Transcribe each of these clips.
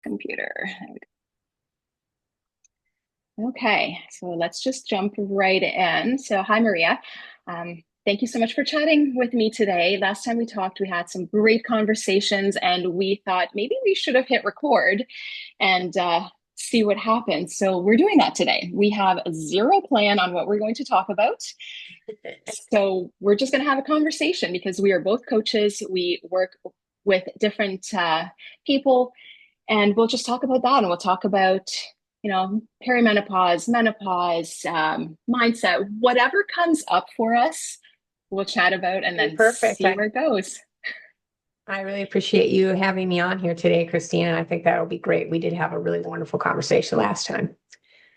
computer. There we go. Okay, so let's just jump right in. So, hi, Maria. Thank you so much for chatting with me today. Last time we talked, we had some great conversations, and we thought maybe we should have hit record and see what happens. So, we're doing that today. We have a zero plan on what we're going to talk about. So, we're just going to have a conversation because we are both coaches. We work with different people, and we'll just talk about that. And we'll talk about, perimenopause, menopause, mindset, whatever comes up for us, we'll chat about and then Perfect. see where it goes. I really appreciate you having me on here today, Christina. I think that'll be great. We did have a really wonderful conversation last time.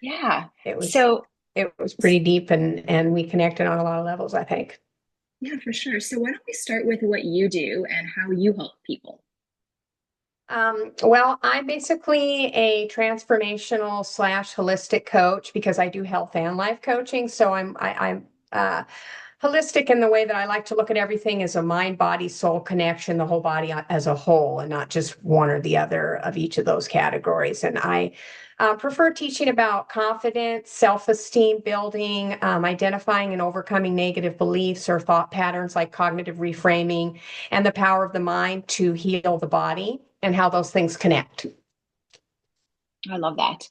Yeah. It was So, it was pretty deep and we connected on a lot of levels, I think. yeah, for sure. So, why don't we start with what you do and how you help people? Well, I'm basically a transformational slash holistic coach because I do health and life coaching. So I'm holistic in the way that I like to look at everything as a mind, body, soul connection, the whole body as a whole, and not just one or the other of each of those categories. And I prefer teaching about confidence, self-esteem building, identifying and overcoming negative beliefs or thought patterns like cognitive reframing, and the power of the mind to heal the body and how those things connect. I love that.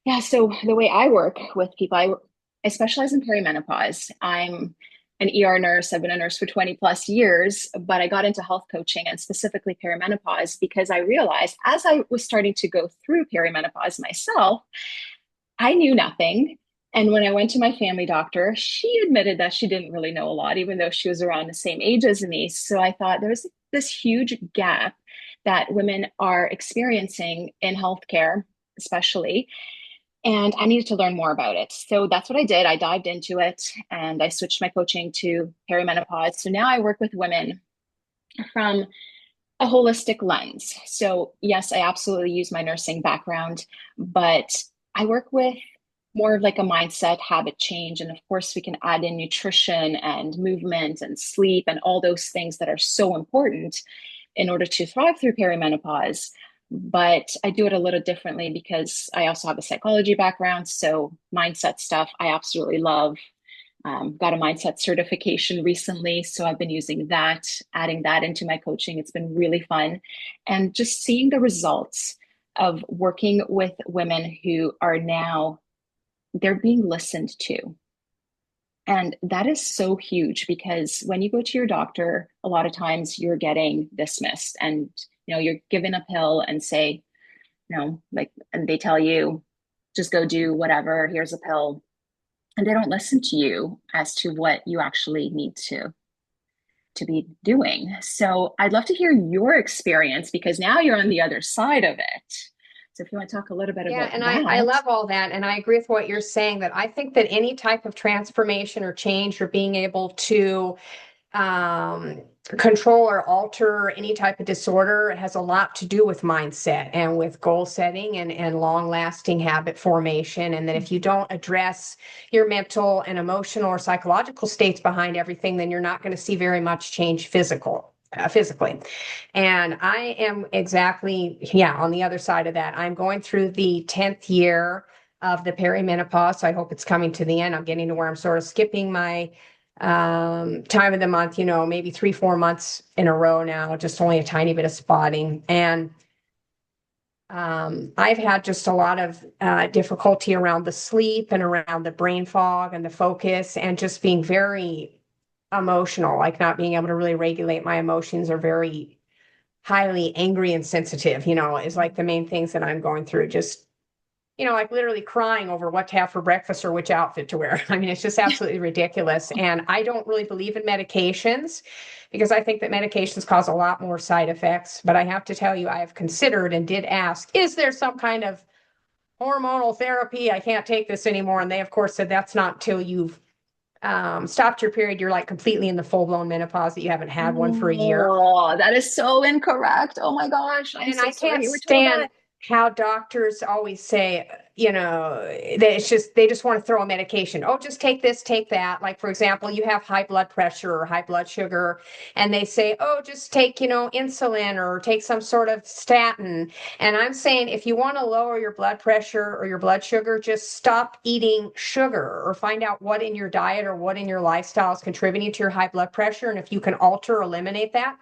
Yeah, so the way I work with people, I specialize in perimenopause. I'm an ER nurse. I've been a nurse for 20 plus years, but I got into health coaching and specifically perimenopause because I realized as I was starting to go through perimenopause myself, I knew nothing. And when I went to my family doctor, she admitted that she didn't really know a lot, even though she was around the same age as me. So I thought there was this huge gap that women are experiencing in healthcare, especially, and I needed to learn more about it. So that's what I did. I dived into it and I switched my coaching to perimenopause. So now I work with women from a holistic lens. So, yes, I absolutely use my nursing background, but I work with more of like a mindset, habit change. And of course, we can add in nutrition and movement and sleep and all those things that are so important in order to thrive through perimenopause. But I do it a little differently because I also have a psychology background. So, mindset stuff I absolutely love. Got a mindset certification recently. So, I've been using that, adding that into my coaching. It's been really fun. And just seeing the results of working with women who are now, they're being listened to. And that is so huge because when you go to your doctor, a lot of times you're getting dismissed and you're given a pill and say, like, and they tell you, just go do whatever, here's a pill. And they don't listen to you as to what you actually need to be doing. So I'd love to hear your experience because now you're on the other side of it. So if you want to talk a little bit Yeah, about and I that. love all that. And I agree with what you're saying that I think that any type of transformation or change or being able to um, control or alter any type of disorder has a lot to do with mindset and with goal setting and long lasting habit formation. And that if you don't address your mental and emotional or psychological states behind everything, then you're not going to see very much change physically. And I am exactly, yeah, on the other side of that. I'm going through the 10th year of the perimenopause. So I hope it's coming to the end. I'm getting to where I'm sort of skipping my time of the month, maybe 3, 4 months in a row now, just only a tiny bit of spotting. And I've had just a lot of difficulty around the sleep and around the brain fog and the focus and just being very emotional, like not being able to really regulate my emotions or very highly angry and sensitive, is like the main things that I'm going through. Just like literally crying over what to have for breakfast or which outfit to wear. I mean, it's just absolutely ridiculous. And I don't really believe in medications because I think that medications cause a lot more side effects. But I have to tell you, I have considered and did ask, is there some kind of hormonal therapy? I can't take this anymore. And they, of course, said that's not until you've stopped your period. You're like completely in the full blown menopause that you haven't had one for a year. Oh, that is so incorrect. Oh my gosh, I'm And so I sorry can't you were told stand that. how doctors always say, that it's just they just want to throw a medication. Oh, just take this, take that. Like, for example, you have high blood pressure or high blood sugar, and they say, oh, just take, insulin or take some sort of statin. And I'm saying if you want to lower your blood pressure or your blood sugar, just stop eating sugar or find out what in your diet or what in your lifestyle is contributing to your high blood pressure. And if you can alter or eliminate that,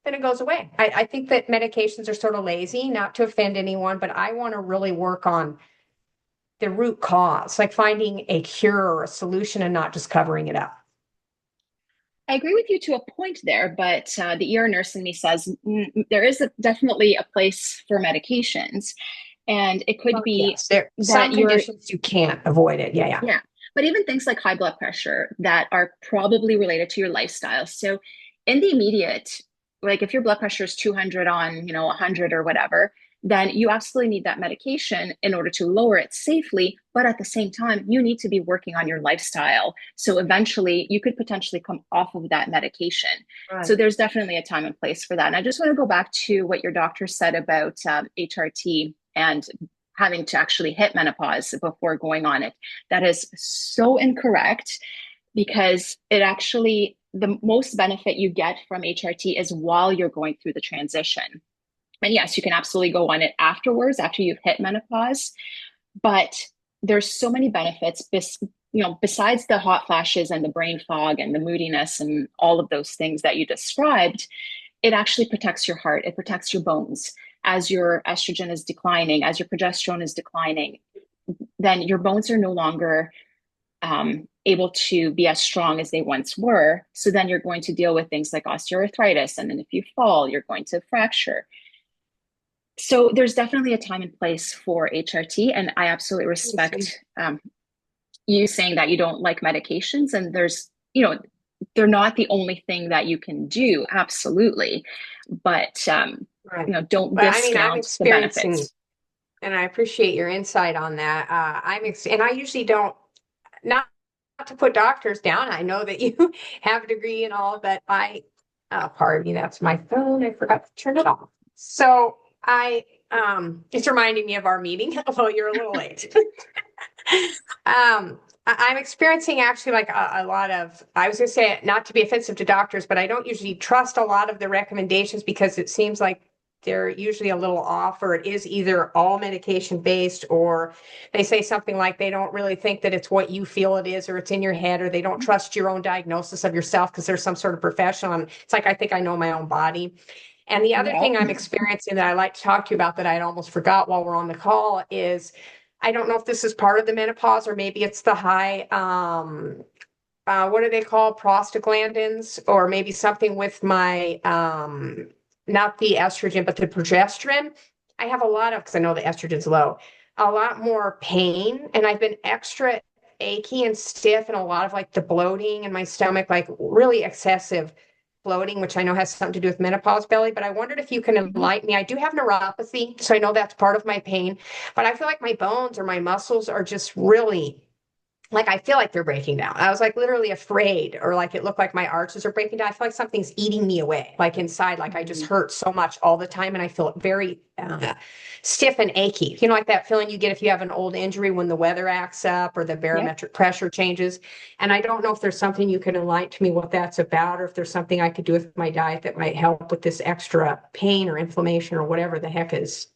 then it goes away. I think that medications are sort of lazy, not to offend anyone, but I want to really work on the root cause, like finding a cure or a solution and not just covering it up. I agree with you to a point there, but the ER nurse in me says there is definitely a place for medications. And it could Well, be yes, there some that you're, conditions you can't avoid it. Yeah, yeah. yeah, but even things like high blood pressure that are probably related to your lifestyle. So in the immediate, like if your blood pressure is 200 on, 100 or whatever, then you absolutely need that medication in order to lower it safely. But at the same time, you need to be working on your lifestyle. So eventually you could potentially come off of that medication. So Right. there's definitely a time and place for that. And I just want to go back to what your doctor said about HRT and having to actually hit menopause before going on it. That is so incorrect because it actually, the most benefit you get from HRT is while you're going through the transition. And yes, you can absolutely go on it afterwards, after you've hit menopause, but there's so many benefits, besides the hot flashes and the brain fog and the moodiness and all of those things that you described. It actually protects your heart, it protects your bones. As your estrogen is declining, as your progesterone is declining, then your bones are no longer able to be as strong as they once were. So then you're going to deal with things like osteoarthritis. And then if you fall, you're going to fracture. So there's definitely a time and place for HRT. And I absolutely respect you saying that you don't like medications. And they're not the only thing that you can do. Absolutely. But, Right. don't But I mean, I'm discount the experiencing, benefits. and I appreciate your insight on that. And I usually don't, not to put doctors down. I know that you have a degree and all, but pardon me, that's my phone. I forgot to turn it off. So it's reminding me of our meeting, although you're a little late. I'm experiencing actually like a lot of, I was going to say not to be offensive to doctors, but I don't usually trust a lot of the recommendations because it seems like they're usually a little off, or it is either all medication based, or they say something like they don't really think that it's what you feel it is, or it's in your head, or they don't trust your own diagnosis of yourself because there's some sort of professional. And it's like, I think I know my own body. And the other Yeah. thing I'm experiencing that I like to talk to you about that I'd almost forgot while we're on the call is I don't know if this is part of the menopause or maybe it's the high, what do they call prostaglandins, or maybe something with my, not the estrogen, but the progesterone. I have a lot of, because I know the estrogen's low, a lot more pain. And I've been extra achy and stiff and a lot of like the bloating in my stomach, like really excessive bloating, which I know has something to do with menopause belly. But I wondered if you can Mhm. enlighten me. I do have neuropathy, so I know that's part of my pain, but I feel like my bones or my muscles are just really like I feel like they're breaking down. I was like literally afraid, or like it looked like my arches are breaking down. I feel like something's eating me away, like inside, like I just Mhm. hurt so much all the time, and I feel very stiff and achy. Like that feeling you get if you have an old injury when the weather acts up or the Yep. barometric pressure changes. And I don't know if there's something you can enlighten me what that's about, or if there's something I could do with my diet that might help with this extra pain or inflammation or whatever the heck is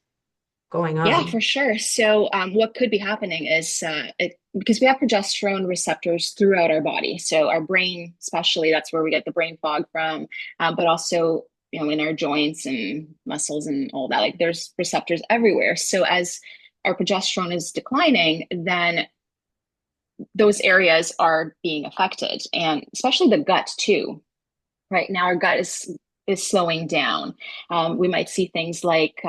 going Yeah, on. for sure. So, what could be happening is because we have progesterone receptors throughout our body. So, our brain, especially, that's where we get the brain fog from, but also, in our joints and muscles and all that. Like, there's receptors everywhere. So, as our progesterone is declining, then those areas are being affected, and especially the gut too. Right now, our gut is slowing down. We might see things like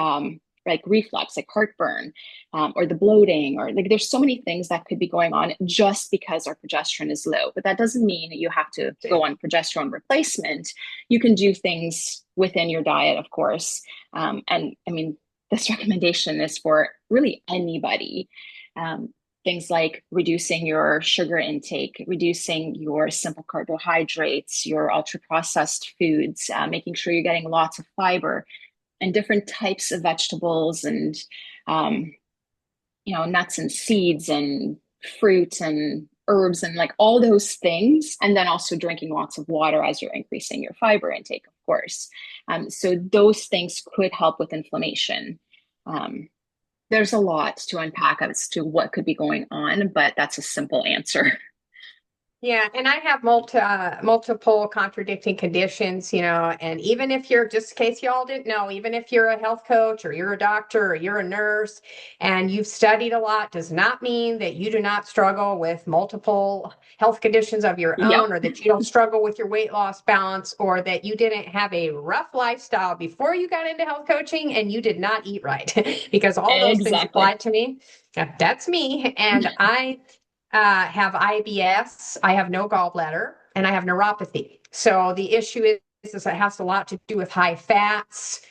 reflux, like heartburn, or the bloating, or like there's so many things that could be going on just because our progesterone is low. But that doesn't mean that you have to go on progesterone replacement. You can do things within your diet, of course. And I mean, this recommendation is for really anybody. Um, Things like reducing your sugar intake, reducing your simple carbohydrates, your ultra processed foods, making sure you're getting lots of fiber. and different types of vegetables and um, nuts and seeds and fruit and herbs and like all those things. And then also drinking lots of water as you're increasing your fiber intake, of course. So those things could help with inflammation. Um, there's a lot to unpack as to what could be going on, but that's a simple answer. Yeah, and I have multiple contradicting conditions, and even if you're, just in case y'all didn't know, even if you're a health coach or you're a doctor or you're a nurse and you've studied a lot, does not mean that you do not struggle with multiple health conditions of your Yep, own, or that you don't struggle with your weight loss balance, or that you didn't have a rough lifestyle before you got into health coaching and you did not eat right, because all those things exactly. apply to me. Yeah, that's me. And I have IBS, I have no gallbladder, and I have neuropathy. So the issue is it has a lot to do with high fats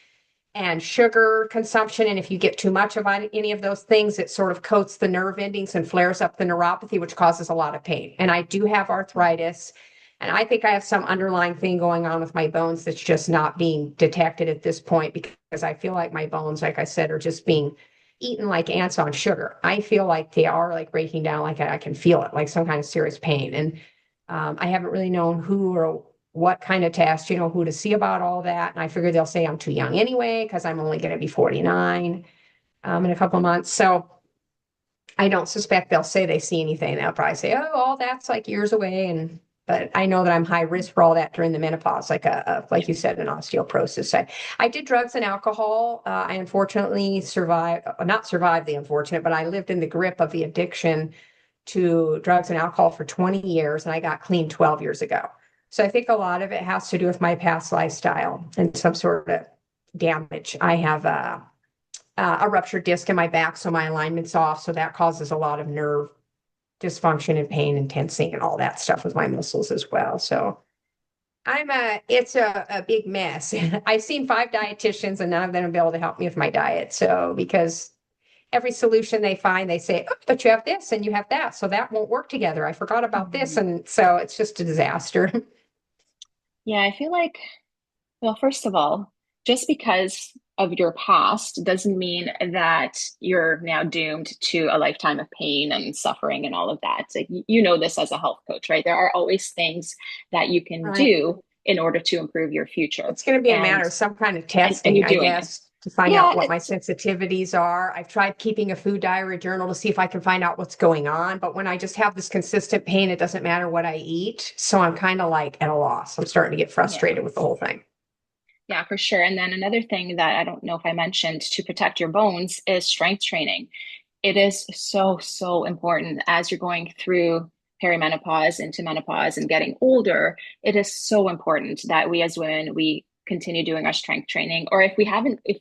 and sugar consumption. And if you get too much of any of those things, it sort of coats the nerve endings and flares up the neuropathy, which causes a lot of pain. And I do have arthritis. And I think I have some underlying thing going on with my bones that's just not being detected at this point, because I feel like my bones, like I said, are just being eaten like ants on sugar. I feel like they are like breaking down, like I can feel it, like some kind of serious pain. And I haven't really known who or what kind of test, who to see about all that. And I figure they'll say I'm too young anyway, because I'm only going to be 49 in a couple of months. So I don't suspect they'll say they see anything. They'll probably say, oh, all that's like years away. But I know that I'm high risk for all that during the menopause, like you said, an osteoporosis. I did drugs and alcohol. I unfortunately not survived the unfortunate, but I lived in the grip of the addiction to drugs and alcohol for 20 years, and I got clean 12 years ago. So I think a lot of it has to do with my past lifestyle and some sort of damage. I have a ruptured disc in my back, so my alignment's off. So that causes a lot of nerve dysfunction and pain and tensing and all that stuff with my muscles as well. So it's a big mess. I've seen 5 dietitians and none of them have been able to help me with my diet. So because every solution they find, they say, oh, but you have this and you have that. So that won't work together. I forgot about this. Mhm. And so it's just a disaster. Yeah, I feel like, well, first of all, just because of your past doesn't mean that you're now doomed to a lifetime of pain and suffering and all of that. Like, you know this as a health coach, right? There are always things that you can Right. do in order to improve your future. It's going to be a And matter of some kind of and testing, you're I doing it. guess, to find out Yeah, what my sensitivities are. I've tried keeping a food diary journal to see if I can find out what's going on. But when I just have this consistent pain, it doesn't matter what I eat. So I'm kind of like at a loss. I'm starting to get yeah. frustrated with the whole thing. Yeah, for sure. And then another thing that I don't know if I mentioned to protect your bones is strength training. It is so, so important as you're going through perimenopause into menopause and getting older. It is so important that we as women, we continue doing our strength training. Or if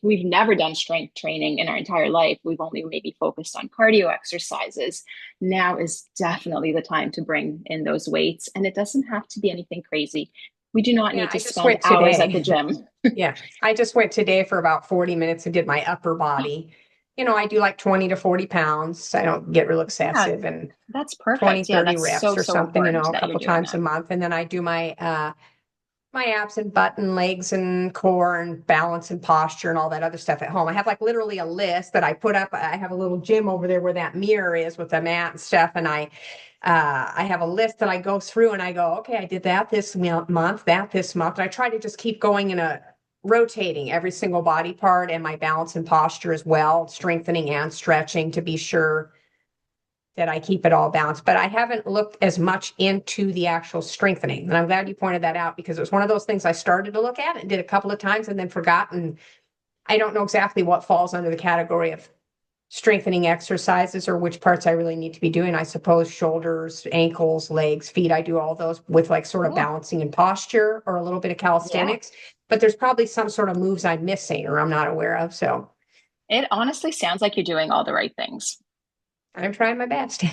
we've never done strength training in our entire life, we've only maybe focused on cardio exercises. Now is definitely the time to bring in those weights. And it doesn't have to be anything crazy. We do not Yeah, need to I just spend went hours at the today. gym. Yeah, I just went today for about 40 minutes and did my upper body. I do like 20 to 40 pounds. I don't get real Yeah, excessive, and that's 20, perfect. Yeah, 30 that's reps so, or so something, important a that you're couple doing times a that. month. And then I do my abs and butt and legs and core and balance and posture and all that other stuff at home. I have like literally a list that I put up. I have a little gym over there where that mirror is with the mat and stuff. And I have a list that I go through and I go, okay, I did that this month, that this month. And I try to just keep going in a rotating every single body part and my balance and posture as well, strengthening and stretching to be sure that I keep it all balanced. But I haven't looked as much into the actual strengthening. And I'm glad you pointed that out, because it was one of those things I started to look at and did a couple of times and then forgot. And I don't know exactly what falls under the category of strengthening exercises or which parts I really need to be doing. I suppose shoulders, ankles, legs, feet. I do all those with like sort of Yeah. balancing and posture or a little bit of Yeah. calisthenics. But there's probably some sort of moves I'm missing or I'm not aware of. So It honestly sounds like you're doing all the right things. I'm trying my best.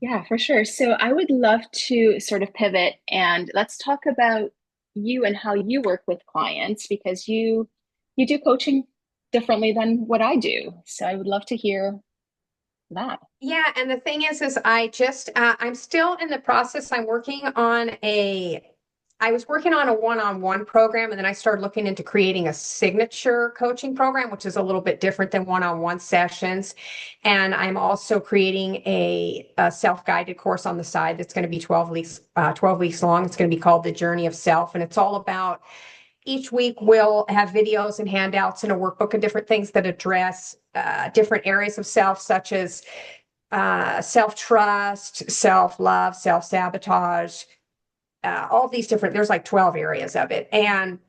Yeah, for sure. So I would love to sort of pivot and let's talk about you and how you work with clients because you do coaching differently than what I do. So I would love to hear that. Yeah, and the thing is I'm still in the process. I'm working on a I was working on a one-on-one program, and then I started looking into creating a signature coaching program, which is a little bit different than one-on-one sessions. And I'm also creating a self-guided course on the side that's going to be 12 weeks long. It's going to be called The Journey of Self, and it's all about each week we'll have videos and handouts and a workbook and different things that address different areas of self, such as self-trust, self-love, self-sabotage, all these different, there's like 12 areas of it. And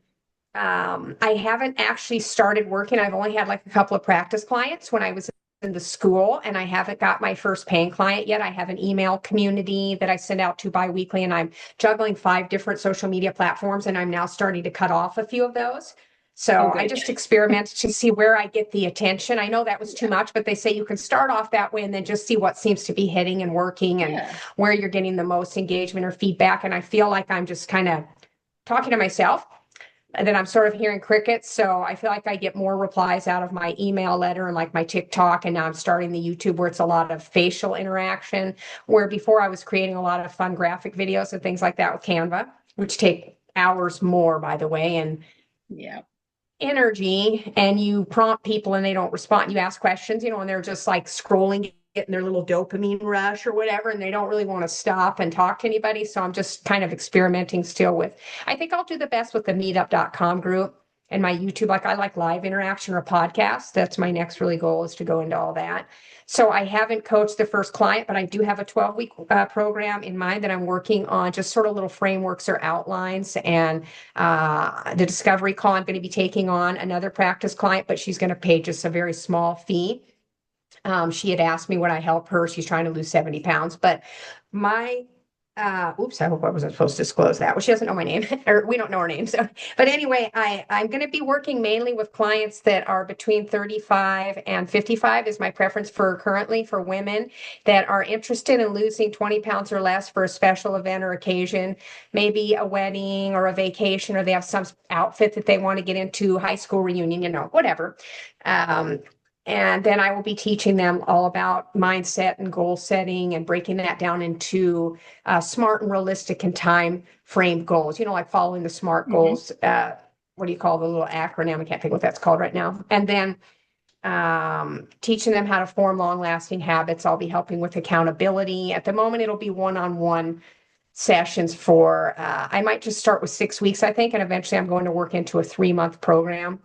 I haven't actually started working. I've only had like a couple of practice clients when I was in the school, and I haven't got my first paying client yet. I have an email community that I send out to biweekly, and I'm juggling 5 different social media platforms, and I'm now starting to cut off a few of those. Oh, So I good. just experiment to see where I get the attention. I know that was too Yeah. much, but they say you can start off that way and then just see what seems to be hitting and working and Yeah. where you're getting the most engagement or feedback. And I feel like I'm just kind of talking to myself, and then I'm sort of hearing crickets. So I feel like I get more replies out of my email letter and like my TikTok. And now I'm starting the YouTube where it's a lot of facial interaction, where before I was creating a lot of fun graphic videos and things like that with Canva, which take hours more, by the way, and Yeah. energy. And you prompt people and they don't respond. You ask questions, and they're just like scrolling, getting their little dopamine rush or whatever, and they don't really want to stop and talk to anybody. So I'm just kind of experimenting still with, I think I'll do the best with the meetup.com group and my YouTube. Like I like live interaction or podcast. That's my next really goal, is to go into all that. So I haven't coached the first client, but I do have a 12-week program in mind that I'm working on, just sort of little frameworks or outlines. And the discovery call, I'm going to be taking on another practice client, but she's going to pay just a very small fee. She had asked me would I help her. She's trying to lose 70 pounds, but my oops, I hope I wasn't supposed to disclose that. Well, she doesn't know my name, or we don't know her name. So, but anyway, I'm going to be working mainly with clients that are between 35 and 55 is my preference for currently, for women that are interested in losing 20 pounds or less for a special event or occasion, maybe a wedding or a vacation, or they have some outfit that they want to get into, high school reunion, whatever. Um, and then I will be teaching them all about mindset and goal setting and breaking that down into smart and realistic and time frame goals, like following the SMART Hmm. goals. What do you call the little acronym? I can't think what that's called right now. And then teaching them how to form long lasting habits. I'll be helping with accountability. At the moment, it'll be one-on-one sessions for, I might just start with 6 weeks, I think. And eventually I'm going to work into a 3-month program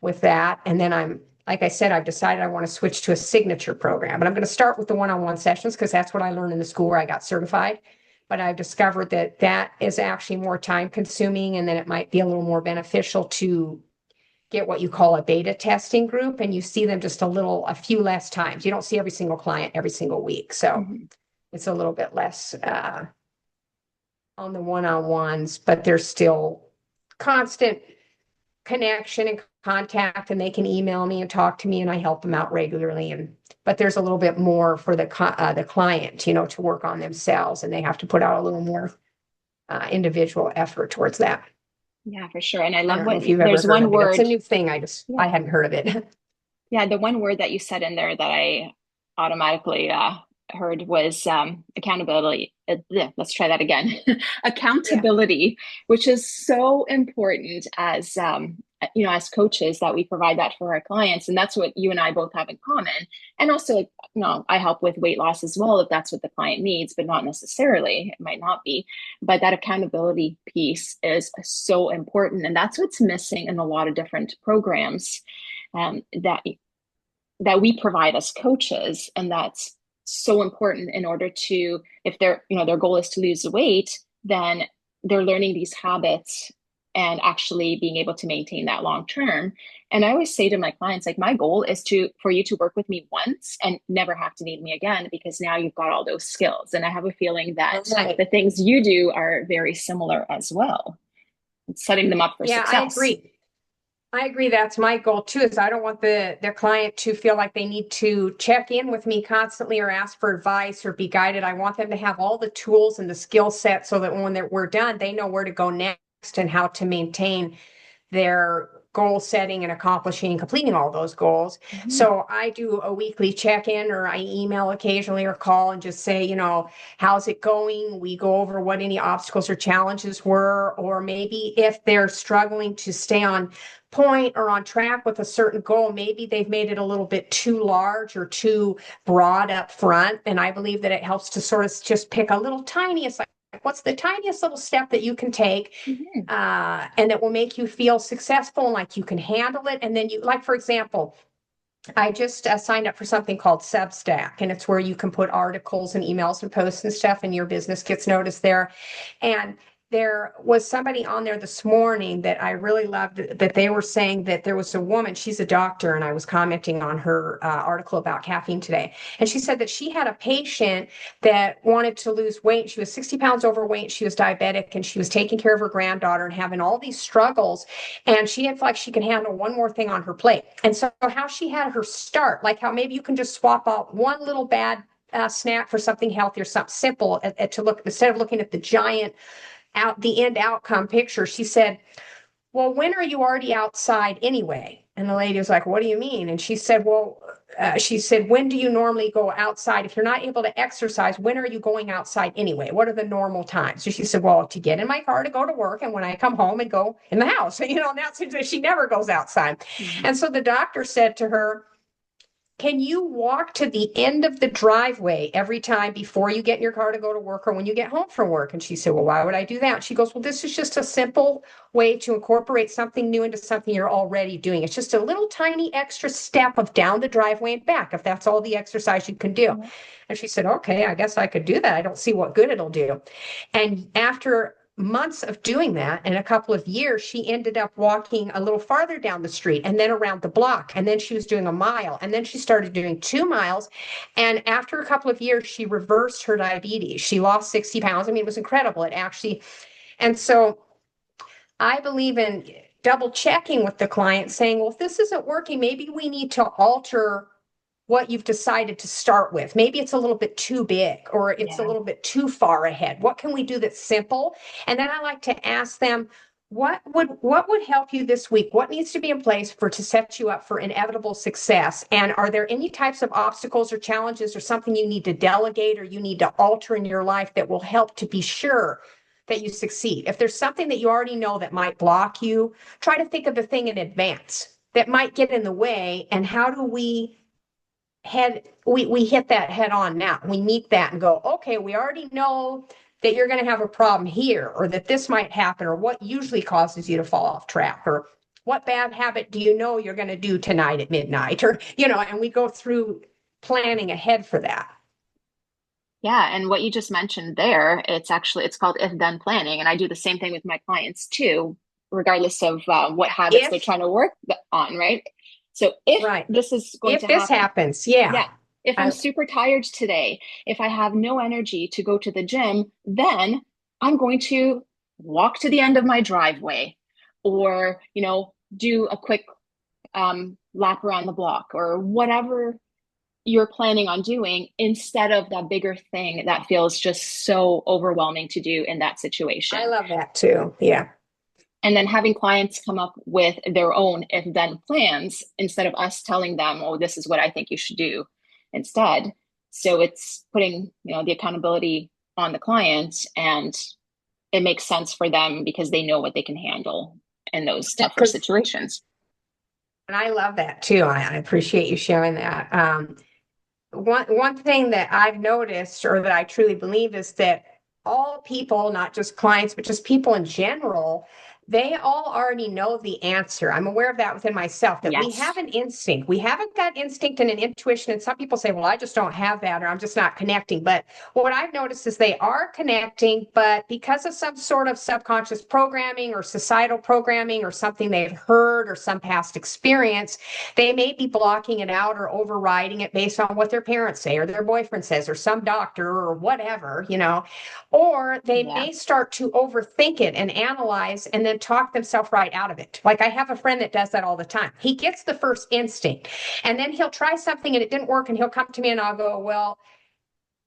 with that. And then like I said, I've decided I want to switch to a signature program, but I'm going to start with the one-on-one sessions because that's what I learned in the school where I got certified. But I've discovered that that is actually more time consuming, and then it might be a little more beneficial to get what you call a beta testing group, and you see them just a few less times. You don't see every single client every single week. So Hmm. it's a little bit less on the one-on-ones, but there's still constant connection and contact, and they can email me and talk to me, and I help them out regularly. But there's a little bit more for the client, to work on themselves, and they have to put out a little more individual effort towards that. Yeah, for sure. And I I love don't know what if you've ever there's heard one of it. It's a word. new thing. I Yeah. hadn't heard of it. Yeah, the one word that you said in there that I automatically heard was accountability. Yeah, let's try that again. Yeah. Accountability, which is so important as coaches, that we provide that for our clients, and that's what you and I both have in common. And also, like, I help with weight loss as well if that's what the client needs, but not necessarily. It might not be, but that accountability piece is so important, and that's what's missing in a lot of different programs. That we provide as coaches, and that's so important in order to, if their goal is to lose weight, then they're learning these habits and actually being able to maintain that long term. And I always say to my clients, like, my goal is for you to work with me once and never have to need me again, because now you've got all those skills. And I have a feeling that Right. the things you do are very similar as well, setting them up for Yeah, I success. agree. I agree. That's my goal too, is I don't want their client to feel like they need to check in with me constantly or ask for advice or be guided. I want them to have all the tools and the skill set so that when we're done, they know where to go next and how to maintain their goal setting and accomplishing and completing all those goals. Mhm. So I do a weekly check-in, or I email occasionally or call and just say, how's it going? We go over what any obstacles or challenges were, or maybe if they're struggling to stay on point or on track with a certain goal, maybe they've made it a little bit too large or too broad up front. And I believe that it helps to sort of just pick a little tiniest, like what's the tiniest little step that you can take, Mhm. and that will make you feel successful and like you can handle it. And then you, like, for example, I just signed up for something called Substack, and it's where you can put articles and emails and posts and stuff, and your business gets noticed there. And there was somebody on there this morning that I really loved, that they were saying that there was a woman, she's a doctor, and I was commenting on her article about caffeine today. And she said that she had a patient that wanted to lose weight. She was 60 pounds overweight. She was diabetic, and she was taking care of her granddaughter and having all these struggles. And she didn't feel like she could handle one more thing on her plate. And so, how she had her start, like how maybe you can just swap out one little bad snack for something healthy or something simple, to look, instead of looking at the giant the end outcome picture. She said, well, when are you already outside anyway? And the lady was like, what do you mean? And she said, well, when do you normally go outside? If you're not able to exercise, when are you going outside anyway? What are the normal times? So she said, well, to get in my car to go to work, and when I come home and go in the house, and that's, she never goes outside. Mhm. And so the doctor said to her, can you walk to the end of the driveway every time before you get in your car to go to work or when you get home from work? And she said, well, why would I do that? She goes, well, this is just a simple way to incorporate something new into something you're already doing. It's just a little tiny extra step of down the driveway and back, if that's all the exercise you can do. Yeah. And she said, okay, I guess I could do that. I don't see what good it'll do. And after months of doing that, in a couple of years, she ended up walking a little farther down the street and then around the block. And then she was doing a mile. And then she started doing 2 miles. And after a couple of years, she reversed her diabetes. She lost 60 pounds. I mean, it was incredible. It actually, and so I believe in double checking with the client, saying, well, if this isn't working, maybe we need to alter what you've decided to start with. Maybe it's a little bit too big, or it's a Yeah. little bit too far ahead. What can we do that's simple? And then I like to ask them, what would help you this week? What needs to be in place to set you up for inevitable success? And are there any types of obstacles or challenges or something you need to delegate or you need to alter in your life that will help to be sure that you succeed? If there's something that you already know that might block you, try to think of the thing in advance that might get in the way, and how do we hit that head on now. We meet that and go, okay, we already know that you're going to have a problem here, or that this might happen, or what usually causes you to fall off track, or what bad habit do you know you're going to do tonight at midnight, or, and we go through planning ahead for that. Yeah, and what you just mentioned there, it's called if then planning, and I do the same thing with my clients too, regardless of what habits they're If, trying to work on, right? So if right, this is going if to this happen, happens, yeah. yeah, if I'm I, super tired today, if I have no energy to go to the gym, then I'm going to walk to the end of my driveway, or do a quick lap around the block, or whatever you're planning on doing, instead of that bigger thing that feels just so overwhelming to do in that I situation. love that too. Yeah. And then having clients come up with their own if then plans instead of us telling them, oh, this is what I think you should do instead. So it's putting, the accountability on the client, and it makes sense for them because they know what they can handle in those tougher Because, situations. and I love that too. I appreciate you sharing that. One thing that I've noticed, or that I truly believe, is that all people, not just clients, but just people in general, they all already know the answer. I'm aware of that within myself, that we Yes. have an instinct. We have a gut instinct and an intuition. And some people say, well, I just don't have that, or I'm just not connecting. But what I've noticed is they are connecting, but because of some sort of subconscious programming or societal programming or something they've heard or some past experience, they may be blocking it out or overriding it based on what their parents say or their boyfriend says or some doctor or whatever, or they Yeah. may start to overthink it and analyze and then talk themselves right out of it. Like, I have a friend that does that all the time. He gets the first instinct and then he'll try something and it didn't work, and he'll come to me and I'll go, well,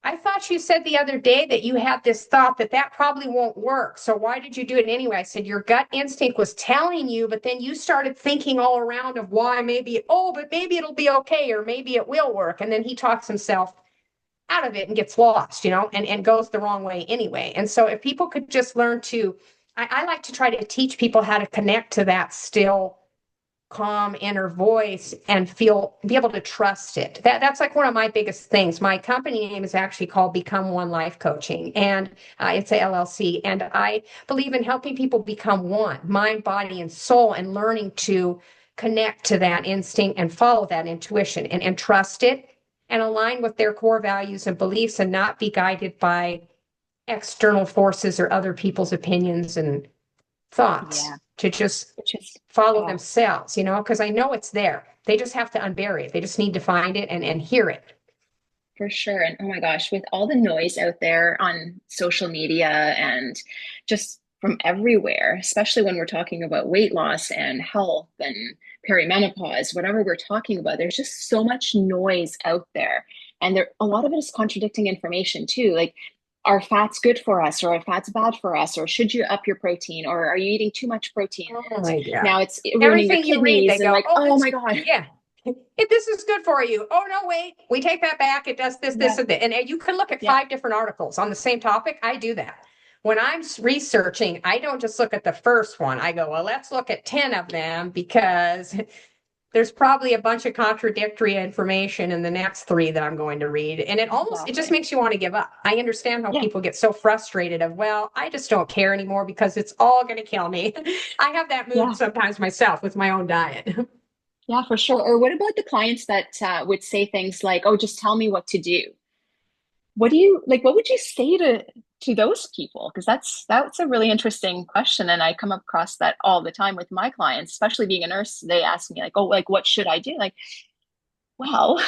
I thought you said the other day that you had this thought that that probably won't work. So why did you do it anyway? I said your gut instinct was telling you, but then you started thinking all around of why maybe, oh, but maybe it'll be okay, or maybe it will work. And then he talks himself out of it and gets lost, and goes the wrong way anyway. And so if people could just learn to, I like to try to teach people how to connect to that still calm inner voice and be able to trust it. That's like one of my biggest things. My company name is actually called Become One Life Coaching, and it's a LLC. And I believe in helping people become one, mind, body, and soul, and learning to connect to that instinct and follow that intuition and trust it and align with their core values and beliefs and not be guided by external forces or other people's opinions and thoughts, Yeah, to just which is, follow oh, themselves, because I know it's there. They just have to unbury it. They just need to find it and hear it. for sure. And oh my gosh, with all the noise out there on social media and just from everywhere, especially when we're talking about weight loss and health and perimenopause, whatever we're talking about, there's just so much noise out there. And there a lot of it is contradicting information too. Like, are fats good for us, or are fats bad for us, or should you up your protein, or are you eating too much protein? Oh And my God. now it's ruining your Everything you read, kidneys they and go, like, oh, oh it's, my God. yeah. If this is good for you. Oh, no, wait, we take that back. It does this, this, Yeah, and that. And you can look at yeah, 5 different articles on the same topic. I do that. When I'm researching, I don't just look at the first one. I go, well, let's look at 10 of them because there's probably a bunch of contradictory information in the next three that I'm going to read. And it just exactly. makes you want to give up. I understand how Yeah, people get so frustrated of, well, I just don't care anymore because it's all going to kill me. I have that mood yeah. sometimes myself with my own diet. Yeah, for sure. Or what about the clients that would say things like, "Oh, just tell me what to do"? What do you like? What would you say to those people? Because that's a really interesting question, and I come across that all the time with my clients, especially being a nurse. They ask me like, "Oh, like what should I do?" Like, well,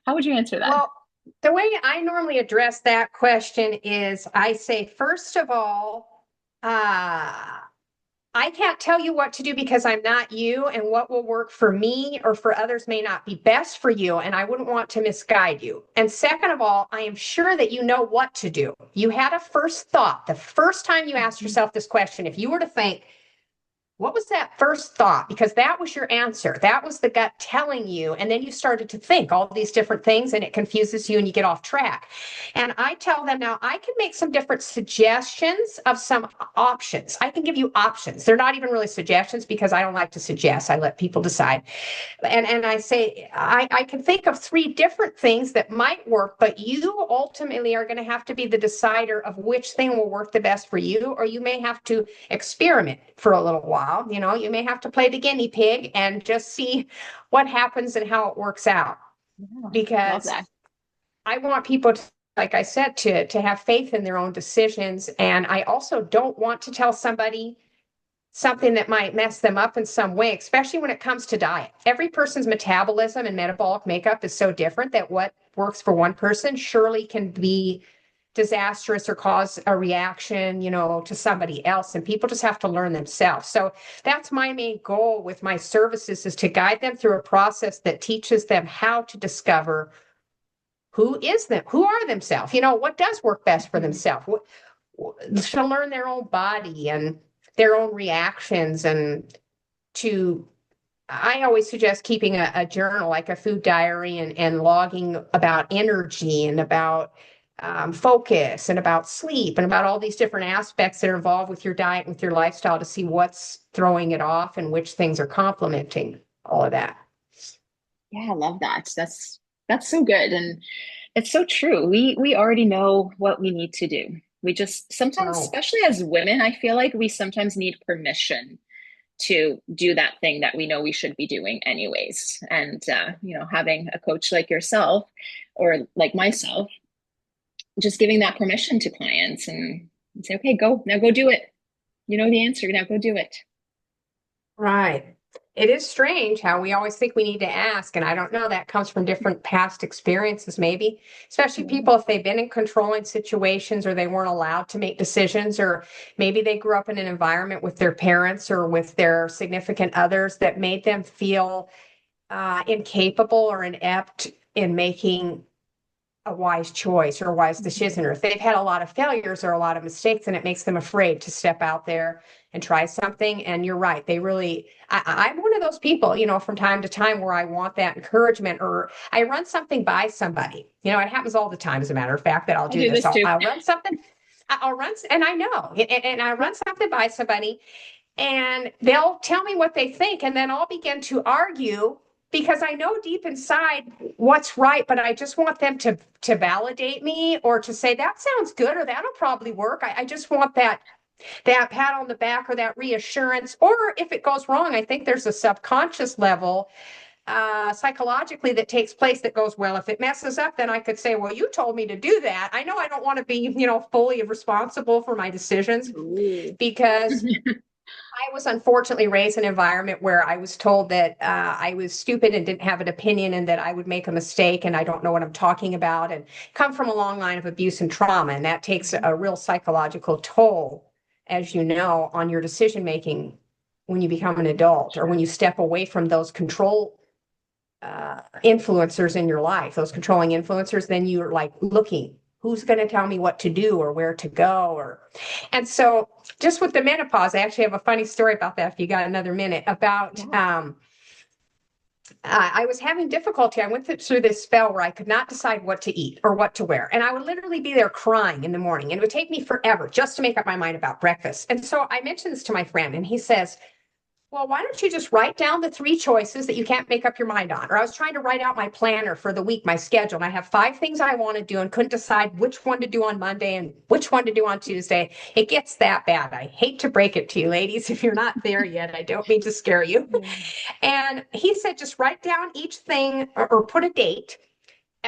how would you answer that? Well, the way I normally address that question is I say, first of all, uh, I can't tell you what to do because I'm not you, and what will work for me or for others may not be best for you, and I wouldn't want to misguide you. And second of all, I am sure that you know what to do. You had a first thought. The first time you asked Mhm. yourself this question, if you were to think, what was that first thought? Because that was your answer. That was the gut telling you. And then you started to think all these different things and it confuses you and you get off track. And I tell them now, I can make some different suggestions of some options. I can give you options. They're not even really suggestions because I don't like to suggest. I let people decide. And I say, I can think of 3 different things that might work, but you ultimately are going to have to be the decider of which thing will work the best for you, or you may have to experiment for a little while. You may have to play the guinea pig and just see what happens and how it works out. Yeah, love Because that. I want people to, like I said, to have faith in their own decisions. And I also don't want to tell somebody something that might mess them up in some way, especially when it comes to diet. Every person's metabolism and metabolic makeup is so different that what works for one person surely can be disastrous or cause a reaction, to somebody else. And people just have to learn themselves. So that's my main goal with my services, is to guide them through a process that teaches them how to discover who are themselves, what does work best for Mhm. themselves, to learn their own body and their own reactions, and to I always suggest keeping a journal, like a food diary, and logging about energy and about focus and about sleep and about all these different aspects that are involved with your diet and with your lifestyle, to see what's throwing it off and which things are complementing all of that. Yeah, I love that. That's so good, and it's so true. We already know what we need to do. We just sometimes, Oh, especially as women, I feel like we sometimes need permission to do that thing that we know we should be doing anyways. And having a coach like yourself or like myself, just giving that permission to clients and say, okay, go now, go do it. You know the answer. Now go do it. right. It is strange how we always think we need to ask, and I don't know, that comes from different past experiences, maybe, especially Yeah. people if they've been in controlling situations or they weren't allowed to make decisions, or maybe they grew up in an environment with their parents or with their significant others that made them feel incapable or inept in making a wise choice or a wise decision, or Mhm. if they've had a lot of failures or a lot of mistakes, and it makes them afraid to step out there and try something. And you're right, they really, I'm one of those people, from time to time where I want that encouragement, or I run something by somebody. It happens all the time, as a matter of fact, that I'll I do do this. this I'll, too. I'll run something. I'll run, and I know, and I run Yep. something by somebody, and they'll tell me what they think, and then I'll begin to argue because I know deep inside what's right, but I just want them to validate me, or to say that sounds good, or that'll probably work. I just want that pat on the back, or that reassurance. Or if it goes wrong, I think there's a subconscious level psychologically that takes place that goes, well, if it messes up, then I could say, well, you told me to do that. I know I don't want to be, fully responsible for my decisions, Ooh. because I was unfortunately raised in an environment where I was told that I was stupid and didn't have an opinion, and that I would make a mistake and I don't know what I'm talking about, and come from a long line of abuse and trauma. And that takes a real psychological toll, as you know, on your decision making when you become an adult, or when Sure. you step away from those control influencers in your life, those controlling influencers. Then you're like looking, who's going to tell me what to do or where to go? And so, just with the menopause, I actually have a funny story about that, if you got another minute, about Yeah. I was having difficulty. I went through this spell where I could not decide what to eat or what to wear. And I would literally be there crying in the morning, and it would take me forever just to make up my mind about breakfast. And so I mentioned this to my friend, and he says, well, why don't you just write down the three choices that you can't make up your mind on? Or I was trying to write out my planner for the week, my schedule, and I have 5 things I want to do and couldn't decide which one to do on Monday and which one to do on Tuesday. It gets that bad. I hate to break it to you, ladies. If you're not there yet, I don't mean to scare you. Yeah. And he said, just write down each thing, or put a date,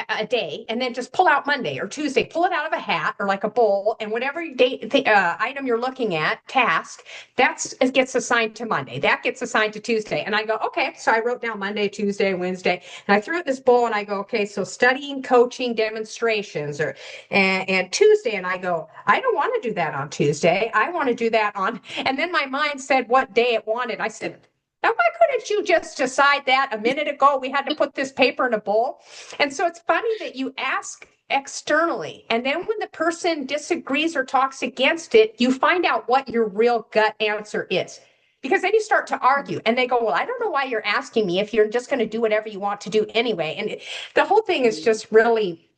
a day, and then just pull out Monday or Tuesday, pull it out of a hat or like a bowl, and whatever date item you're looking at, task, that's it gets assigned to Monday, that gets assigned to Tuesday. And I go, okay. So I wrote down Monday, Tuesday, Wednesday, and I threw it in this bowl, and I go, okay, so studying, coaching, demonstrations, or and Tuesday. And I go, I don't want to do that on Tuesday, I want to do that on, and then my mind said what day it wanted. I said, now, why couldn't you just decide that a minute ago? We had to put this paper in a bowl. And so it's funny that you ask externally, and then when the person disagrees or talks against it, you find out what your real gut answer is. Because then you start to argue, and they go, well, I don't know why you're asking me if you're just going to do whatever you want to do anyway. And the whole thing is just really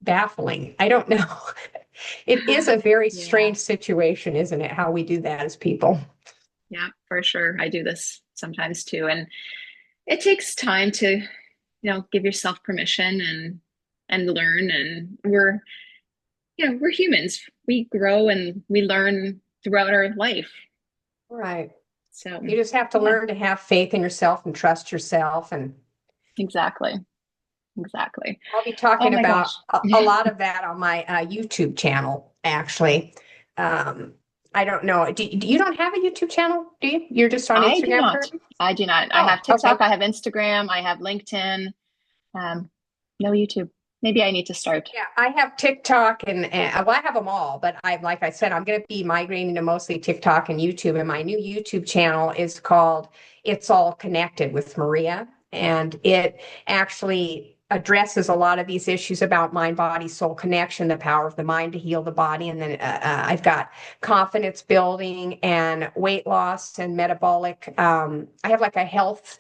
baffling. I don't know. It is a very Yeah. strange situation, isn't it? How we do that as people. Yeah, for sure. I do this sometimes too. And it takes time to, give yourself permission and learn. And we're humans. We grow and we learn throughout our life. Right. So You just have to yeah, learn to have faith in yourself and trust yourself. And exactly. Exactly. I'll be Oh talking my about gosh. a lot of that on my YouTube channel, actually. Um, I don't know. You don't have a YouTube channel, do you? You're just on I do Instagram not. currently? I do not. I Oh, have okay. TikTok, I have Instagram, I have LinkedIn, um, no YouTube. Maybe I need to start. Yeah, I have TikTok, and well, I have them all, but like I said, I'm going to be migrating to mostly TikTok and YouTube. And my new YouTube channel is called It's All Connected with Maria. And it actually addresses a lot of these issues about mind, body, soul connection, the power of the mind to heal the body. And then I've got confidence building and weight loss and metabolic. I have like a health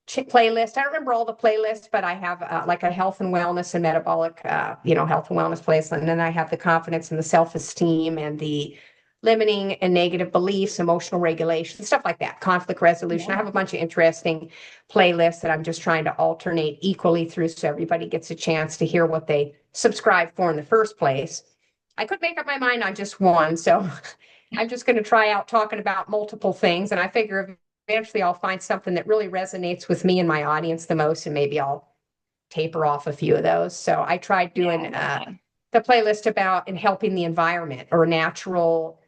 playlist. I don't remember all the playlists, but I have like a health and wellness and metabolic, health and wellness playlist. And then I have the confidence and the self-esteem and the limiting and negative beliefs, emotional regulation, stuff like that, conflict resolution. I Yeah. have a bunch of interesting playlists that I'm just trying to alternate equally through, so everybody gets a chance to hear what they subscribe for in the first place. I could make up my mind on just one, so I'm just going to try out talking about multiple things. And I figure eventually I'll find something that really resonates with me and my audience the most, and maybe I'll taper off a few of those. So I tried Yeah, I doing love that. the playlist about and helping the environment, or natural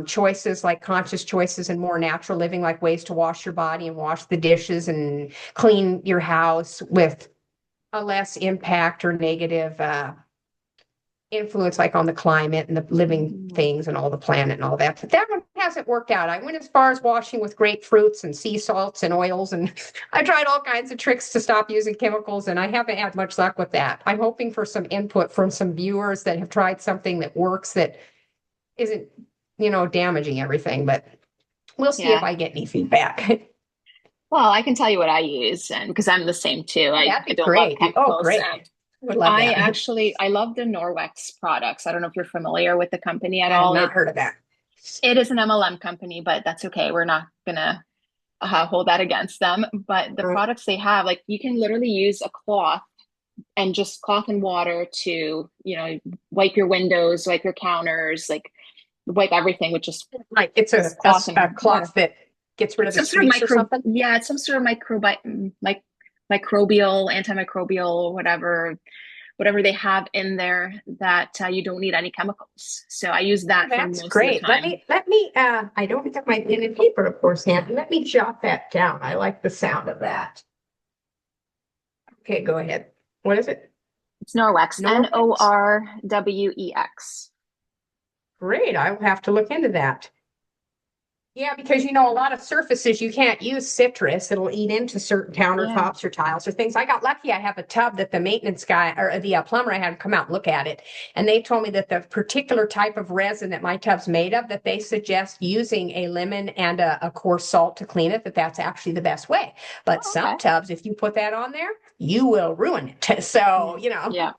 choices, like conscious choices and more natural living, like ways to wash your body and wash the dishes and clean your house with a less impact or negative influence, like on the climate and the living Mhm. things and all the planet and all that. But that one hasn't worked out. I went as far as washing with grapefruits and sea salts and oils, and I tried all kinds of tricks to stop using chemicals, and I haven't had much luck with that. I'm hoping for some input from some viewers that have tried something that works that isn't, damaging everything, but we'll see if Yeah. I get any feedback. Well, I can tell you what I use, and because I'm the same too. Oh, I, that'd I be don't love great. Oh, chemicals. great. Would love I that. actually I love the Norwex products. I don't know if you're familiar with the company at I have all. not It heard of that. it is an MLM company, but that's okay. We're not gonna hold that against them. But the products they have, like you can literally use a cloth and just cloth and water to, wipe your windows, wipe your counters, like wipe everything with Like it's just cloth a and water. cloth that gets rid of It's the some sort of streaks or something. yeah, it's some sort of like microbial, antimicrobial, whatever they have in there that you don't need any chemicals. So I use Oh, that for that's most of the great. time. Let me, I don't have my pen and paper, of course, Ann. Let me jot that down. I like the sound of that. Okay, go ahead. What is it? It's Norwex, Norwex? Norwex. Great. I will have to look into that. Yeah, because a lot of surfaces you can't use citrus. It'll eat into certain Yeah. countertops or tiles or things. I got lucky. I have a tub that the maintenance guy or the plumber I had come out and look at it. And they told me that the particular type of resin that my tub's made of, that they suggest using a lemon and a coarse salt to clean it, that's actually the best way. But Oh, some okay. tubs, if you put that on there, you will ruin it. So, Yeah,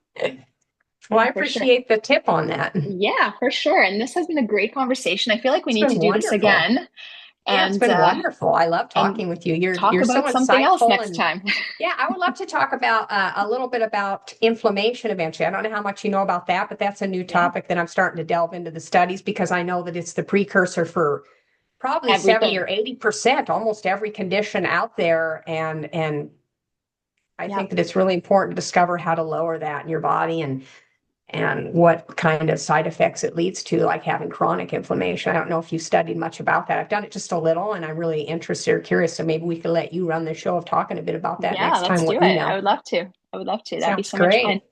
well, I for sure. appreciate the tip on that. Yeah, for sure. And this has been a great conversation. I feel like we It's need been to do this wonderful. again Yeah, it's and been wonderful. I love and talking with you. You're talk you're so about something else insightful, next and time. yeah, I would love to talk about a little bit about inflammation eventually. I don't know how much you know about that, but that's a new Yeah. topic that I'm starting to delve into the studies because I know that it's the precursor for probably 70 or Everything. 80%, almost every condition out there. And I Yeah. think that it's really important to discover how to lower that in your body and what kind of side effects it leads to, like having chronic inflammation. I don't know if you've studied much about that. I've done it just a little, and I'm really interested or curious. So maybe we could let you run the show of talking a bit about that Yeah, next let's time, do what you it. I know. would love to. I would love to. That'd be Sounds so much fun. great.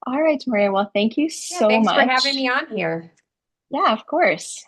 All right, Maria. Well, thank you Yeah, so thanks for having much. me on here. Yeah, of course.